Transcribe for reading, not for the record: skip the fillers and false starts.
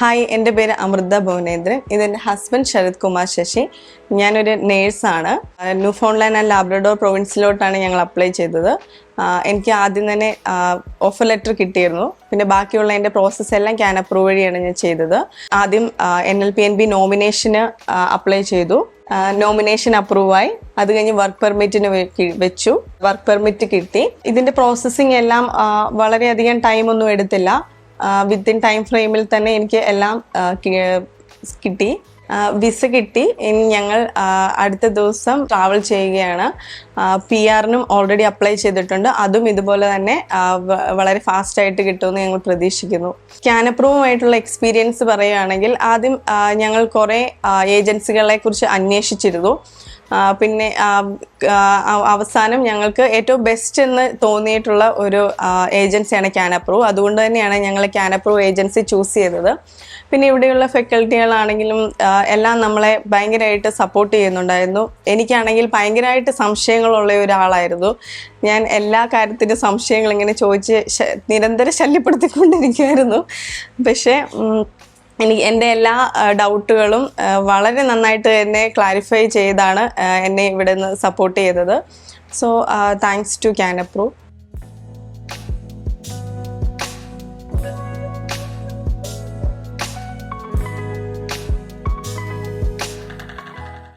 Hi, എൻ്റെ പേര് അമൃത ഭുവനേന്ദ്രൻ. ഇതെൻ്റെ ഹസ്ബൻഡ് ശരത് കുമാർ ശശി. ഞാനൊരു നേഴ്സാണ്. ന്യൂഫൗണ്ട്ലാൻഡ് ആൻഡ് ലാബ്രഡോർ പ്രൊവിൻസിലോട്ടാണ് ഞങ്ങൾ അപ്ലൈ ചെയ്തത്. എനിക്ക് ആദ്യം തന്നെ ഓഫർ ലെറ്റർ കിട്ടിയിരുന്നു. പിന്നെ ബാക്കിയുള്ള എൻ്റെ പ്രോസസ്സ് എല്ലാം ക്യാൻ അപ്രൂവ് വഴിയാണ് ഞാൻ ചെയ്തത്. ആദ്യം NLPNB നോമിനേഷന് അപ്ലൈ ചെയ്തു. നോമിനേഷൻ അപ്രൂവായി. അത് കഴിഞ്ഞ് വർക്ക് പെർമിറ്റിന് വെച്ചു. വർക്ക് പെർമിറ്റ് കിട്ടി. ഇതിൻ്റെ പ്രോസസ്സിങ് എല്ലാം വളരെയധികം ടൈമൊന്നും എടുത്തില്ല. വിത്തിൻ ടൈം ഫ്രെയിമിൽ തന്നെ എനിക്ക് എല്ലാം കിട്ടി. വിസ കിട്ടി. ഇനി ഞങ്ങൾ അടുത്ത ദിവസം ട്രാവൽ ചെയ്യുകയാണ്. PR-നും ഓൾറെഡി അപ്ലൈ ചെയ്തിട്ടുണ്ട്. അതും ഇതുപോലെ തന്നെ വളരെ ഫാസ്റ്റായിട്ട് കിട്ടുമെന്ന് ഞങ്ങൾ പ്രതീക്ഷിക്കുന്നു. ക്യാൻ അപ്രൂവുമായിട്ടുള്ള എക്സ്പീരിയൻസ് പറയുകയാണെങ്കിൽ ആദ്യം ഞങ്ങൾ കുറേ ഏജൻസികളെ കുറിച്ച് അന്വേഷിച്ചിരുന്നു. പിന്നെ അവസാനം ഞങ്ങൾക്ക് ഏറ്റവും ബെസ്റ്റ് എന്ന് തോന്നിയിട്ടുള്ള ഒരു ഏജൻസിയാണ് ക്യാൻ അപ്രൂവ്. അതുകൊണ്ട് തന്നെയാണ് ഞങ്ങൾ ക്യാൻ അപ്രൂവ് ഏജൻസി ചൂസ് ചെയ്തത്. പിന്നെ ഇവിടെയുള്ള ഫാക്കൽറ്റികളാണെങ്കിലും എല്ലാം നമ്മളെ ഭയങ്കരമായിട്ട് സപ്പോർട്ട് ചെയ്യുന്നുണ്ടായിരുന്നു. എനിക്കാണെങ്കിൽ ഭയങ്കരമായിട്ട് സംശയങ്ങളുള്ള ഒരാളായിരുന്നു. ഞാൻ എല്ലാ കാര്യത്തിനും സംശയങ്ങൾ ഇങ്ങനെ ചോദിച്ച് നിരന്തരം ശല്യപ്പെടുത്തിക്കൊണ്ടിരിക്കുമായിരുന്നു. പക്ഷേ എൻ്റെ എല്ലാ ഡൗട്ടുകളും വളരെ നന്നായിട്ട് എന്നെ ക്ലാരിഫൈ ചെയ്താണ് എന്നെ ഇവിടെ നിന്ന് സപ്പോർട്ട് ചെയ്തത്. So thanks to can approve.